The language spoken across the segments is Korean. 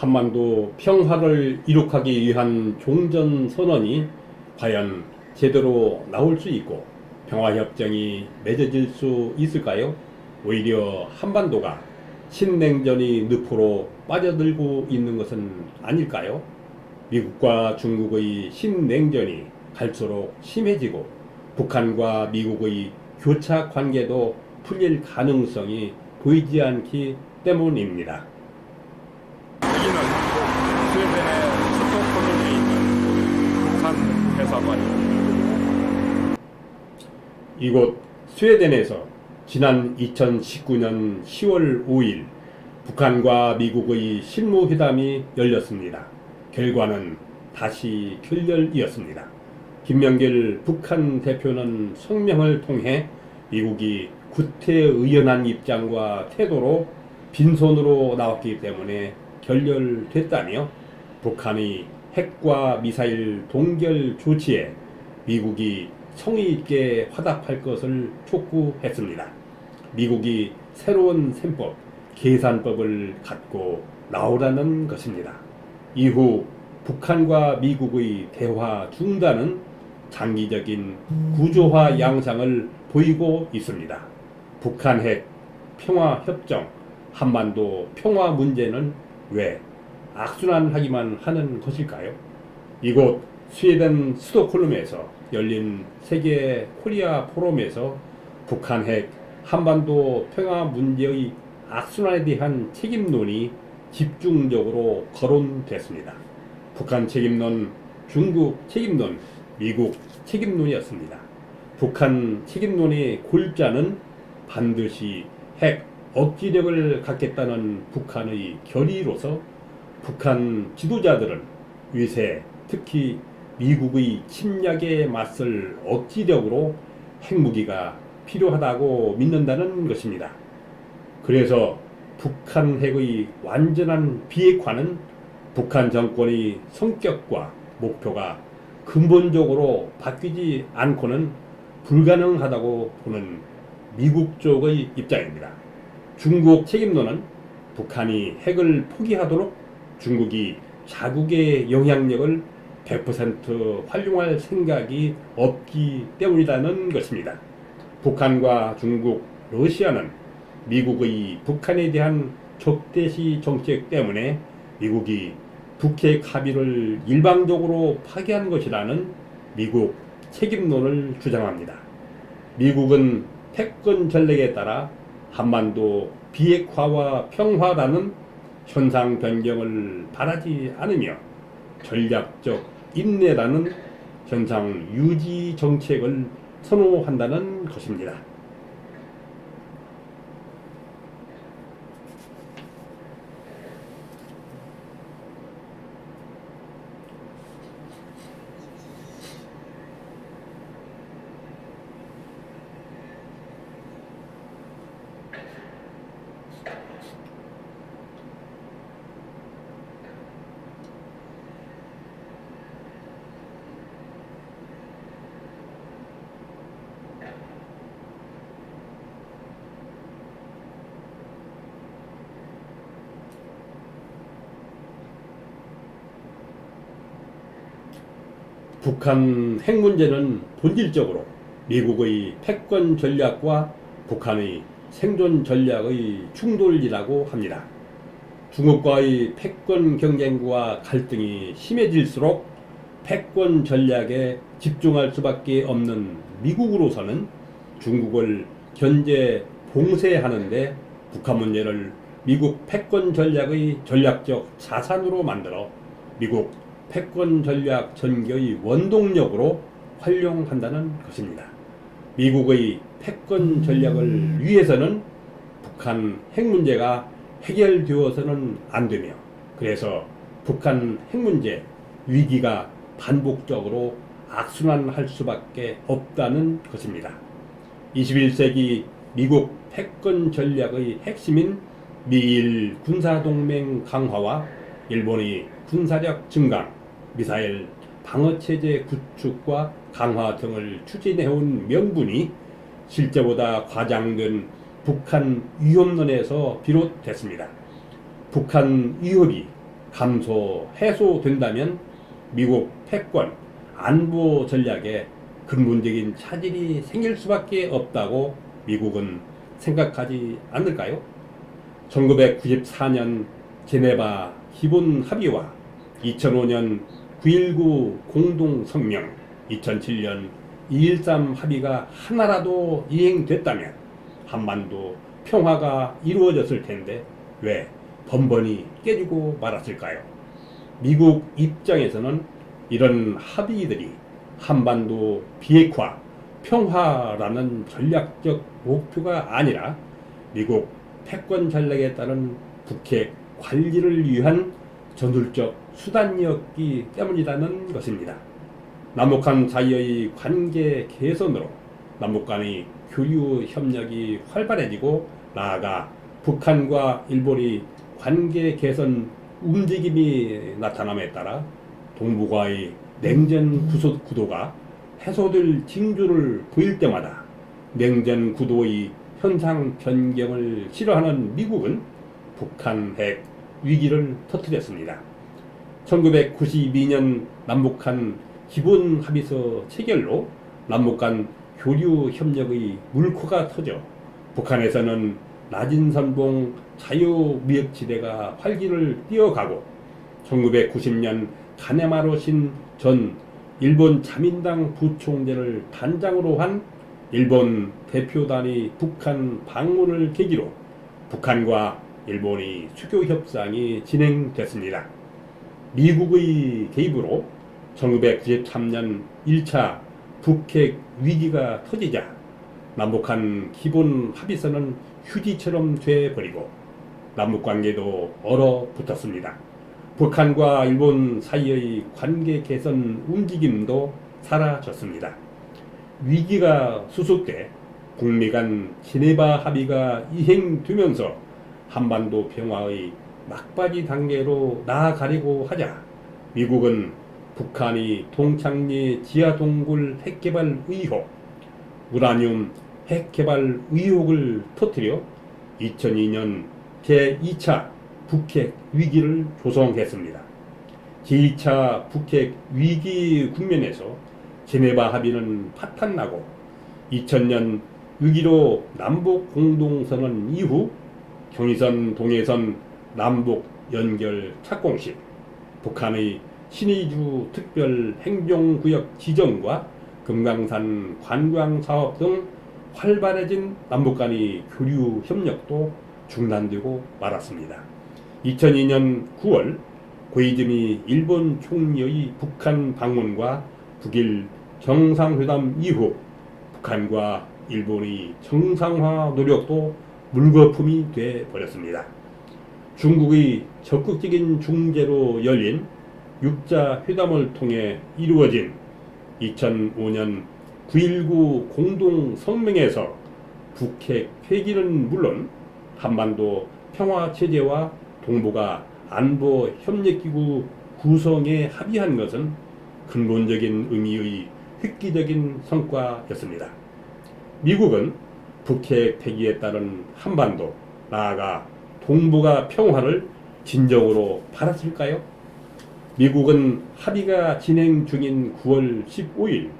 한반도 평화를 이룩하기 위한 종전선언이 과연 제대로 나올 수 있고 평화협정이 맺어질 수 있을까요? 오히려 한반도가 신냉전의 늪으로 빠져들고 있는 것은 아닐까요? 미국과 중국의 신냉전이 갈수록 심해지고 북한과 미국의 교차 관계도 풀릴 가능성이 보이지 않기 때문입니다. 여기는 스웨덴의 스톡홀름에 있는 북한 대사관입니다. 이곳 스웨덴에서 지난 2019년 10월 5일 북한과 미국의 실무회담이 열렸습니다. 결과는 다시 결렬이었습니다. 김명길 북한 대표는 성명을 통해 미국이 구태의연한 입장과 태도로 빈손으로 나왔기 때문에 결렬됐다며 북한의 핵과 미사일 동결 조치에 미국이 성의 있게 화답할 것을 촉구했습니다. 미국이 새로운 셈법, 계산법을 갖고 나오라는 것입니다. 이후 북한과 미국의 대화 중단은 장기적인 구조화 양상을 보이고 있습니다. 북한 핵 평화협정, 한반도 평화 문제는 왜 악순환하기만 하는 것일까요? 이곳 스웨덴 스톡홀름에서 열린 세계 코리아 포럼에서 북한 핵 한반도 평화 문제의 악순환에 대한 책임론이 집중적으로 거론됐습니다. 북한 책임론, 중국 책임론, 미국 책임론이었습니다. 북한 책임론의 골자는 반드시 핵 억지력을 갖겠다는 북한의 결의로서 북한 지도자들은 위세, 특히 미국의 침략에 맞설 억지력으로 핵무기가 필요하다고 믿는다는 것입니다. 그래서 북한 핵의 완전한 비핵화는 북한 정권의 성격과 목표가 근본적으로 바뀌지 않고는 불가능하다고 보는 미국 쪽의 입장입니다. 중국 책임론은 북한이 핵을 포기하도록 중국이 자국의 영향력을 100% 활용할 생각이 없기 때문이라는 것입니다. 북한과 중국, 러시아는 미국의 북한에 대한 적대시 정책 때문에 미국이 북핵 합의를 일방적으로 파기한 것이라는 미국 책임론을 주장합니다. 미국은 패권 전략에 따라 한반도 비핵화와 평화라는 현상 변경을 바라지 않으며 전략적 인내라는 현상 유지 정책을 선호한다는 것입니다. 북한 핵 문제는 본질적으로 미국의 패권 전략과 북한의 생존 전략의 충돌이라고 합니다. 중국과의 패권 경쟁과 갈등이 심해질수록 패권 전략에 집중할 수밖에 없는 미국으로서는 중국을 견제 봉쇄하는데 북한 문제를 미국 패권 전략의 전략적 자산으로 만들어 미국 패권 전략 전개의 원동력으로 활용한다는 것입니다. 미국의 패권 전략을 위해서는 북한 핵 문제가 해결되어서는 안 되며, 그래서 북한 핵 문제 위기가 반복적으로 악순환할 수밖에 없다는 것입니다. 21세기 미국 패권 전략의 핵심인 미일 군사동맹 강화와 일본의 군사력 증강, 미사일 방어체제 구축과 강화 등을 추진해온 명분이 실제보다 과장된 북한 위협론에서 비롯됐습니다. 북한 위협이 해소된다면 미국 패권 안보 전략에 근본적인 차질이 생길 수밖에 없다고 미국은 생각하지 않을까요? 1994년 제네바 기본 합의와 2005년 9.19 공동성명, 2007년 2.13 합의가 하나라도 이행됐다면 한반도 평화가 이루어졌을 텐데 왜 번번이 깨지고 말았을까요? 미국 입장에서는 이런 합의들이 한반도 비핵화, 평화라는 전략적 목표가 아니라 미국 패권 전략에 따른 북핵 관리를 위한 전술적 수단이었기 때문이라는 것입니다. 남북한 사이의 관계 개선으로 남북 간의 교류 협력이 활발해지고 나아가 북한과 일본이 관계 개선 움직임이 나타남에 따라 동북아의 냉전 구도가 해소될 징조를 보일 때마다 냉전 구도의 현상 변경을 싫어하는 미국은 북한 핵 위기를 터뜨렸습니다. 1992년 남북한 기본 합의서 체결로 남북 간 교류 협력의 물꼬가 터져 북한에서는 낮은 선봉 자유무역지대가 활기를 띄어가고 1990년 가네마루 신 전 일본 자민당 부총재를 단장으로 한 일본 대표단의 북한 방문을 계기로 북한과 일본의 수교 협상이 진행됐습니다. 미국의 개입으로 1993년 1차 북핵 위기가 터지자 남북한 기본 합의서는 휴지처럼 돼버리고 남북관계도 얼어붙었습니다. 북한과 일본 사이의 관계 개선 움직임도 사라졌습니다. 위기가 수습돼 북미 간 제네바 합의가 이행되면서 한반도 평화의 막바지 단계로 나아가려고 하자 미국은 북한이 동창리 지하동굴 핵개발 의혹, 우라늄 핵개발 의혹을 터뜨려 2002년 제2차 북핵 위기를 조성했습니다. 제2차 북핵 위기 국면에서 제네바 합의는 파탄나고 2000년 6.15 남북 공동선언 이후 경의선 동해선 남북 연결 착공식, 북한의 신의주 특별 행정구역 지정과 금강산 관광사업 등 활발해진 남북 간의 교류 협력도 중단되고 말았습니다. 2002년 9월 고이즈미 일본 총리의 북한 방문과 북일 정상회담 이후 북한과 일본의 정상화 노력도 물거품이 돼 버렸습니다. 중국의 적극적인 중재로 열린 육자 회담을 통해 이루어진 2005년 9.19 공동성명에서 북핵 폐기는 물론 한반도 평화체제와 동북아 안보협력기구 구성에 합의한 것은 근본적인 의미의 획기적인 성과였습니다. 미국은 북핵 폐기에 따른 한반도, 나아가 동북아 평화를 진정으로 바랐을까요? 미국은 합의가 진행 중인 9월 15일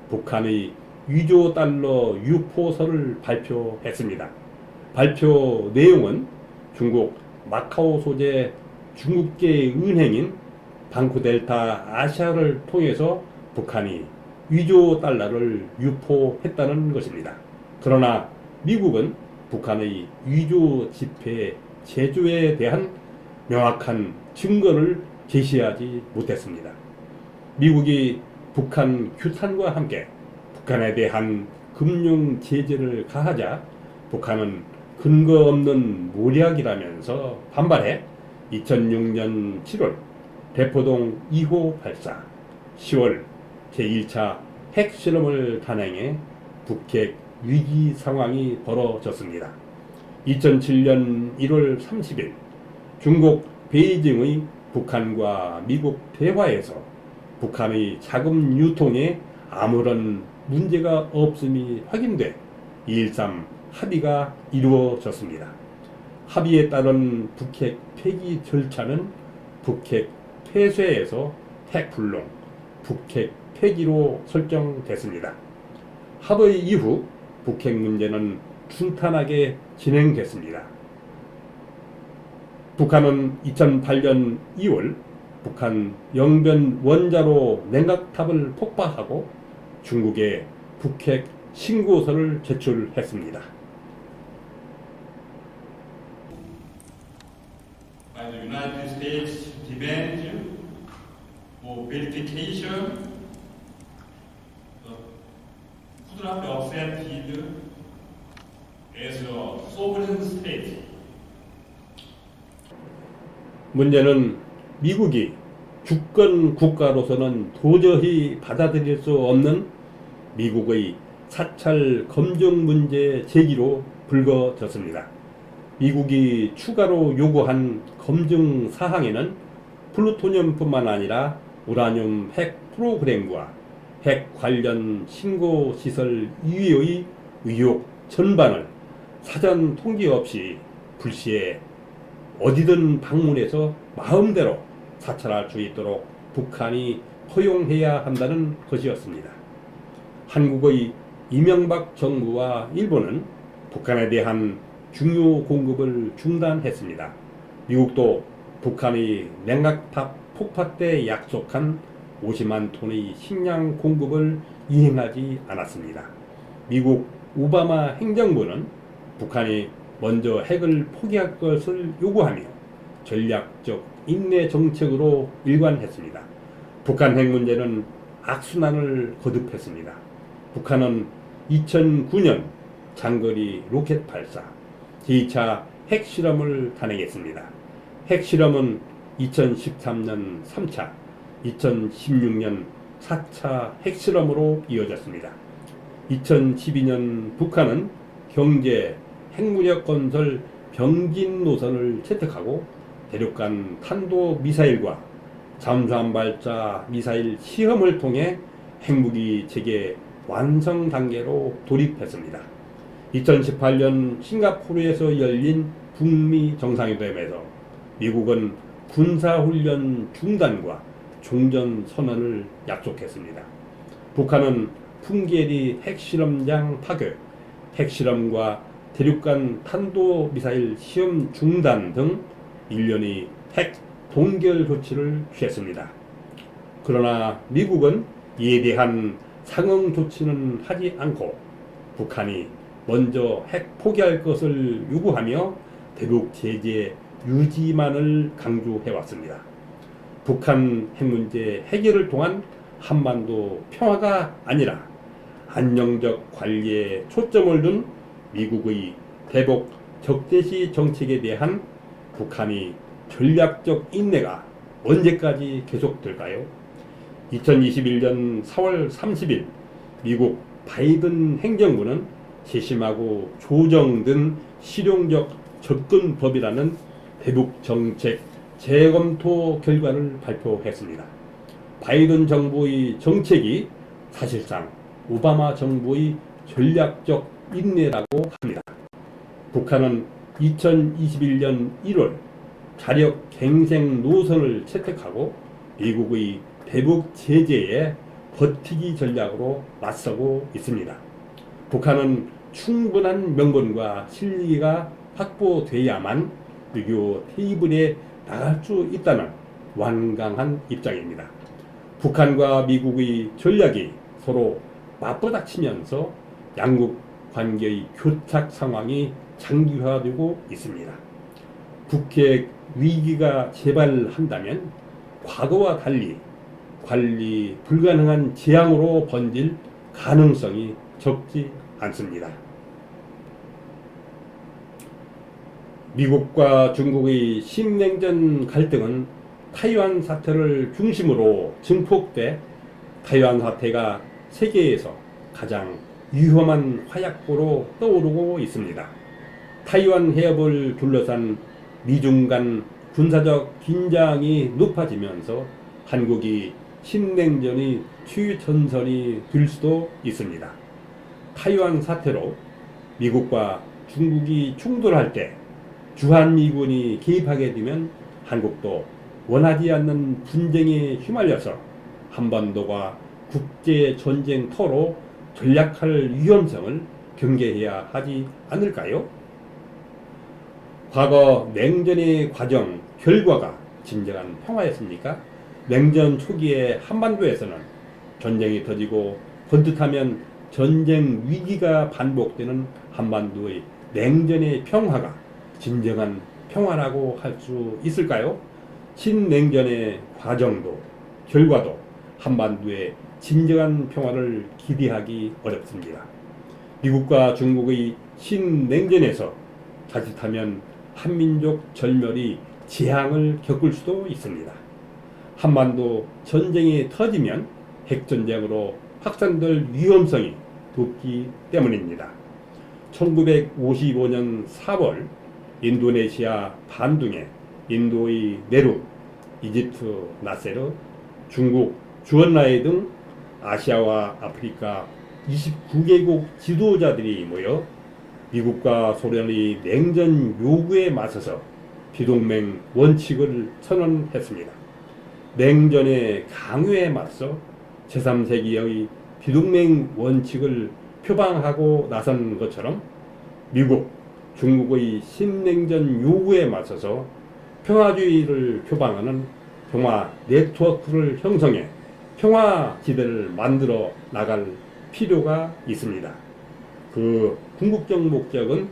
북한의 위조 달러 유포서를 발표했습니다. 발표 내용은 중국 마카오 소재 중국계 은행인 방코델타 아시아를 통해서 북한이 위조 달러를 유포했다는 것입니다. 그러나 미국은 북한의 위조 지폐 제조에 대한 명확한 증거를 제시하지 못했습니다. 미국이 북한 규탄과 함께 북한에 대한 금융 제재를 가하자 북한은 근거 없는 모략이라면서 반발해 2006년 7월 대포동 2호 발사, 10월 제1차 핵실험을 단행해 북핵 위기 상황이 벌어졌습니다. 2007년 1월 30일 중국 베이징의 북한과 미국 대화에서 북한의 자금 유통에 아무런 문제가 없음이 확인돼 2.13 합의가 이루어졌습니다. 합의에 따른 북핵 폐기 절차는 북핵 폐쇄에서 핵불능, 북핵 폐기로 설정됐습니다. 합의 이후 북핵 문제는 순탄하게 진행됐습니다. 북한은 2008년 2월 북한 영변 원자로 냉각탑을 폭파하고 중국에 북핵 신고서를 제출했습니다. By the United States demand for verification, could not be accepted as a sovereign state. 문제는 미국이 주권 국가로서는 도저히 받아들일 수 없는 미국의 사찰 검증 문제 제기로 불거졌습니다. 미국이 추가로 요구한 검증 사항에는 플루토늄뿐만 아니라 우라늄 핵 프로그램과 핵 관련 신고 시설 이외의 의혹 전반을 사전 통지 없이 불시에 어디든 방문해서 마음대로 사찰할 수 있도록 북한이 허용해야 한다는 것이었습니다. 한국의 이명박 정부와 일본은 북한에 대한 중요 공급을 중단했습니다. 미국도 북한의 냉각탑 폭파 때 약속한 50만 톤의 식량 공급을 이행하지 않았습니다. 미국 오바마 행정부는 북한이 먼저 핵을 포기할 것을 요구하며 전략적 인내 정책으로 일관했습니다. 북한 핵 문제는 악순환을 거듭했습니다. 북한은 2009년 장거리 로켓 발사, 제2차 핵실험을 단행했습니다. 핵실험은 2013년 3차, 2016년 4차 핵실험으로 이어졌습니다. 2012년 북한은 경제, 핵무력 건설 병진 노선을 채택하고 대륙간 탄도 미사일과 잠수함 발사 미사일 시험을 통해 핵무기 체계 완성 단계로 돌입했습니다. 2018년 싱가포르에서 열린 북미 정상회담에서 미국은 군사훈련 중단과 종전 선언을 약속했습니다. 북한은 풍계리 핵실험장 파괴, 핵실험과 대륙간 탄도미사일 시험 중단 등 일련의 핵 동결 조치를 취했습니다. 그러나 미국은 이에 대한 상응 조치는 하지 않고 북한이 먼저 핵 포기할 것을 요구하며 대북 제재 유지만을 강조해왔습니다. 북한 핵 문제 해결을 통한 한반도 평화가 아니라 안정적 관리에 초점을 둔 미국의 대북 적대시 정책에 대한 북한이 전략적 인내가 언제까지 계속될까요? 2021년 4월 30일 미국 바이든 행정부는 세심하고 조정된 실용적 접근법이라는 대북 정책 재검토 결과를 발표했습니다. 바이든 정부의 정책이 사실상 오바마 정부의 전략적 인내라고 합니다. 북한은 2021년 1월 자력 갱생 노선을 채택하고 미국의 대북 제재에 버티기 전략으로 맞서고 있습니다. 북한은 충분한 명분과 실리가 확보돼야만 외교 테이블에 나갈 수 있다는 완강한 입장입니다. 북한과 미국의 전략이 서로 맞부닥치면서 양국 관계의 교착 상황이 장기화되고 있습니다. 북핵 위기가 재발한다면 과거와 달리 관리 불가능한 재앙으로 번질 가능성이 적지 않습니다. 미국과 중국의 신냉전 갈등은 타이완 사태를 중심으로 증폭돼 타이완 사태가 세계에서 가장 위험한 화약고로 떠오르고 있습니다. 타이완 해협을 둘러싼 미중 간 군사적 긴장이 높아지면서 한국이 신냉전의 최전선이 될 수도 있습니다. 타이완 사태로 미국과 중국이 충돌할 때 주한미군이 개입하게 되면 한국도 원하지 않는 분쟁에 휘말려서 한반도가 국제 전쟁터로 전락할 위험성을 경계해야 하지 않을까요? 과거 냉전의 과정, 결과가 진정한 평화였습니까? 냉전 초기에 한반도에서는 전쟁이 터지고 번듯하면 전쟁 위기가 반복되는 한반도의 냉전의 평화가 진정한 평화라고 할 수 있을까요? 신냉전의 과정도 결과도 한반도의 진정한 평화를 기대하기 어렵습니다. 미국과 중국의 신냉전에서 자칫하면 한민족 절멸이 재앙을 겪을 수도 있습니다. 한반도 전쟁이 터지면 핵전쟁으로 확산될 위험성이 높기 때문입니다. 1955년 4월 인도네시아 반둥에 인도의 네루, 이집트 나세르, 중국 주언라이 등 아시아와 아프리카 29개국 지도자들이 모여 미국과 소련의 냉전 요구에 맞서서 비동맹 원칙을 선언했습니다. 냉전의 강요에 맞서 제3세기의 비동맹 원칙을 표방하고 나선 것처럼 미국, 중국의 신냉전 요구에 맞서서 평화주의를 표방하는 평화 네트워크를 형성해 평화지대를 만들어 나갈 필요가 있습니다. 그 궁극적 목적은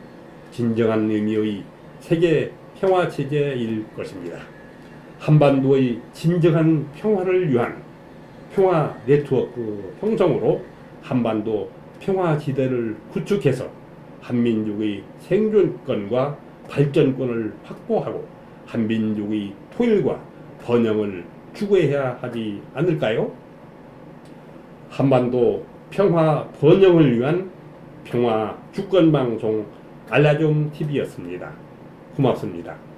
진정한 의미의 세계 평화체제일 것입니다. 한반도의 진정한 평화를 위한 평화 네트워크 형성으로 한반도 평화지대를 구축해서 한민족의 생존권과 발전권을 확보하고 한민족의 통일과 번영을 추구해야 하지 않을까요? 한반도 평화 번영을 위한 평화 주권방송 알라좀 TV였습니다. 고맙습니다.